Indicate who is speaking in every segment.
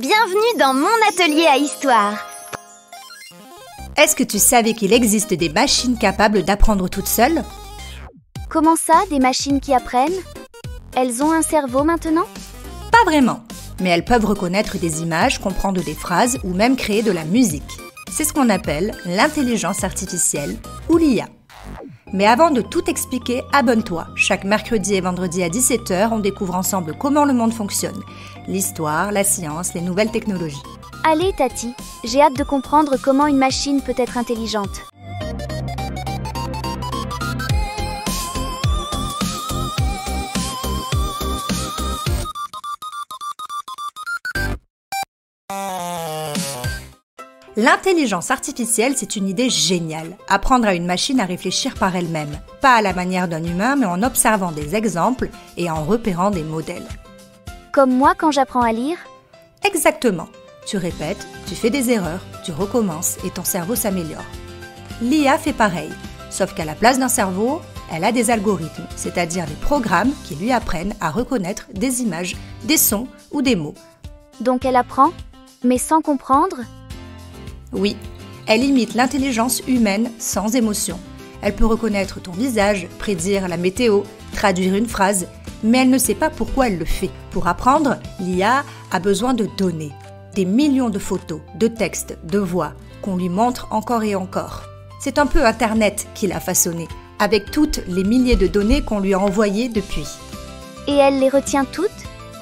Speaker 1: Bienvenue dans mon atelier à histoire.
Speaker 2: Est-ce que tu savais qu'il existe des machines capables d'apprendre toutes seules?
Speaker 1: Comment ça, des machines qui apprennent? Elles ont un cerveau maintenant?
Speaker 2: Pas vraiment, mais elles peuvent reconnaître des images, comprendre des phrases ou même créer de la musique. C'est ce qu'on appelle l'intelligence artificielle ou l'IA. Mais avant de tout expliquer, abonne-toi. Chaque mercredi et vendredi à 17 h, on découvre ensemble comment le monde fonctionne. L'histoire, la science, les nouvelles technologies.
Speaker 1: Allez Tati, j'ai hâte de comprendre comment une machine peut être intelligente.
Speaker 2: L'intelligence artificielle, c'est une idée géniale. Apprendre à une machine à réfléchir par elle-même. Pas à la manière d'un humain, mais en observant des exemples et en repérant des modèles.
Speaker 1: Comme moi quand j'apprends à lire?
Speaker 2: Exactement. Tu répètes, tu fais des erreurs, tu recommences et ton cerveau s'améliore. L'IA fait pareil, sauf qu'à la place d'un cerveau, elle a des algorithmes, c'est-à-dire des programmes qui lui apprennent à reconnaître des images, des sons ou des mots.
Speaker 1: Donc elle apprend, mais sans comprendre?
Speaker 2: Oui, elle imite l'intelligence humaine sans émotion. Elle peut reconnaître ton visage, prédire la météo, traduire une phrase, mais elle ne sait pas pourquoi elle le fait. Pour apprendre, l'IA a besoin de données, des millions de photos, de textes, de voix, qu'on lui montre encore et encore. C'est un peu Internet qui l'a façonné, avec toutes les milliers de données qu'on lui a envoyées depuis.
Speaker 1: Et elle les retient toutes?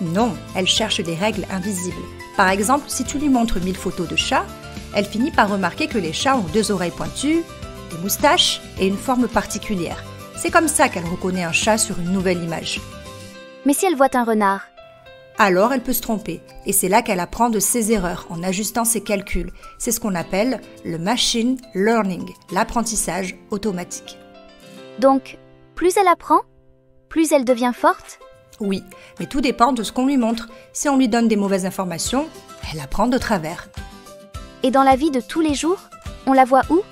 Speaker 2: Non, elle cherche des règles invisibles. Par exemple, si tu lui montres 1000 photos de chats, elle finit par remarquer que les chats ont 2 oreilles pointues, des moustaches et une forme particulière. C'est comme ça qu'elle reconnaît un chat sur une nouvelle image.
Speaker 1: Mais si elle voit un renard?
Speaker 2: Alors elle peut se tromper, et c'est là qu'elle apprend de ses erreurs en ajustant ses calculs. C'est ce qu'on appelle le machine learning, l'apprentissage automatique.
Speaker 1: Donc, plus elle apprend, plus elle devient forte?
Speaker 2: Oui, mais tout dépend de ce qu'on lui montre. Si on lui donne des mauvaises informations, elle apprend de travers.
Speaker 1: Et dans la vie de tous les jours, on la voit où?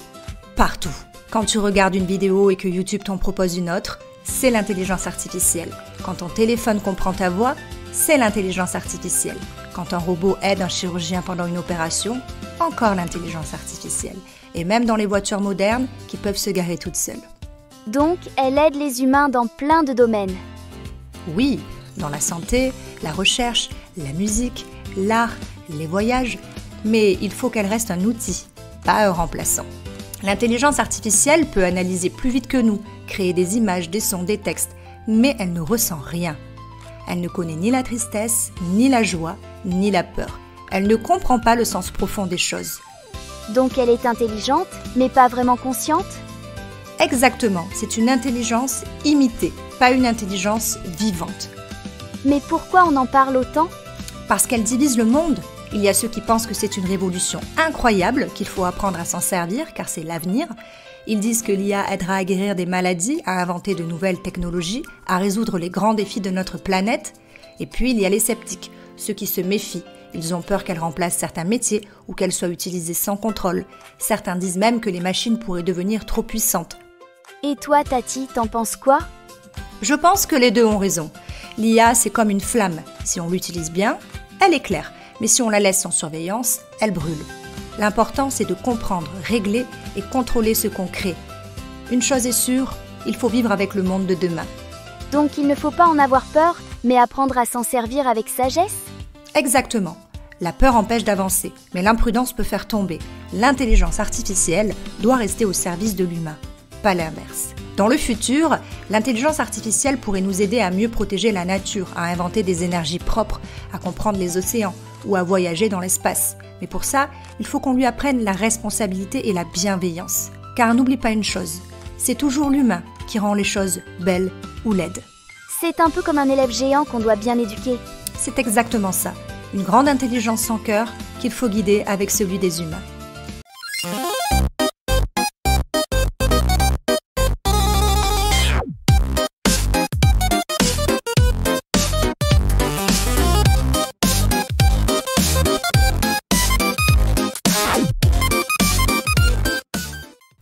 Speaker 2: Partout. Quand tu regardes une vidéo et que YouTube t'en propose une autre, c'est l'intelligence artificielle. Quand ton téléphone comprend ta voix, c'est l'intelligence artificielle. Quand un robot aide un chirurgien pendant une opération, encore l'intelligence artificielle. Et même dans les voitures modernes qui peuvent se garer toutes seules.
Speaker 1: Donc, elle aide les humains dans plein de domaines.
Speaker 2: Oui, dans la santé, la recherche, la musique, l'art, les voyages. Mais il faut qu'elle reste un outil, pas un remplaçant. L'intelligence artificielle peut analyser plus vite que nous, créer des images, des sons, des textes, mais elle ne ressent rien. Elle ne connaît ni la tristesse, ni la joie, ni la peur. Elle ne comprend pas le sens profond des choses.
Speaker 1: Donc elle est intelligente, mais pas vraiment consciente?
Speaker 2: Exactement, c'est une intelligence imitée, pas une intelligence vivante.
Speaker 1: Mais pourquoi on en parle autant?
Speaker 2: Parce qu'elle divise le monde. Il y a ceux qui pensent que c'est une révolution incroyable, qu'il faut apprendre à s'en servir car c'est l'avenir. Ils disent que l'IA aidera à guérir des maladies, à inventer de nouvelles technologies, à résoudre les grands défis de notre planète. Et puis il y a les sceptiques, ceux qui se méfient. Ils ont peur qu'elle remplace certains métiers ou qu'elle soit utilisée sans contrôle. Certains disent même que les machines pourraient devenir trop puissantes.
Speaker 1: Et toi, Tati, t'en penses quoi?
Speaker 2: Je pense que les deux ont raison. L'IA, c'est comme une flamme. Si on l'utilise bien, elle éclaire. Mais si on la laisse sans surveillance, elle brûle. L'important, c'est de comprendre, régler et contrôler ce qu'on crée. Une chose est sûre, il faut vivre avec le monde de demain.
Speaker 1: Donc il ne faut pas en avoir peur, mais apprendre à s'en servir avec sagesse?
Speaker 2: Exactement. La peur empêche d'avancer, mais l'imprudence peut faire tomber. L'intelligence artificielle doit rester au service de l'humain, pas l'inverse. Dans le futur, l'intelligence artificielle pourrait nous aider à mieux protéger la nature, à inventer des énergies propres, à comprendre les océans ou à voyager dans l'espace. Mais pour ça, il faut qu'on lui apprenne la responsabilité et la bienveillance. Car n'oublie pas une chose, c'est toujours l'humain qui rend les choses belles ou laides.
Speaker 1: C'est un peu comme un élève géant qu'on doit bien éduquer.
Speaker 2: C'est exactement ça, une grande intelligence sans cœur qu'il faut guider avec celui des humains.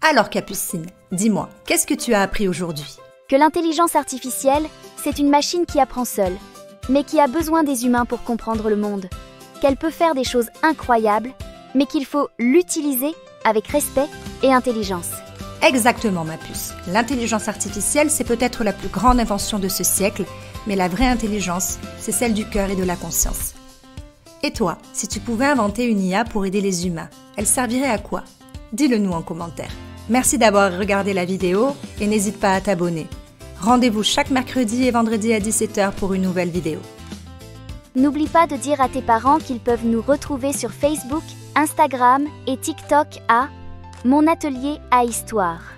Speaker 2: Alors Capucine, dis-moi, qu'est-ce que tu as appris aujourd'hui?
Speaker 1: Que l'intelligence artificielle, c'est une machine qui apprend seule, mais qui a besoin des humains pour comprendre le monde. qu'elle peut faire des choses incroyables, mais qu'il faut l'utiliser avec respect et intelligence.
Speaker 2: Exactement, ma puce. L'intelligence artificielle, c'est peut-être la plus grande invention de ce siècle, mais la vraie intelligence, c'est celle du cœur et de la conscience. Et toi, si tu pouvais inventer une IA pour aider les humains, elle servirait à quoi? Dis-le nous en commentaire. Merci d'avoir regardé la vidéo et n'hésite pas à t'abonner. Rendez-vous chaque mercredi et vendredi à 17h pour une nouvelle vidéo.
Speaker 1: N'oublie pas de dire à tes parents qu'ils peuvent nous retrouver sur Facebook, Instagram et TikTok à Mon Atelier à Histoire.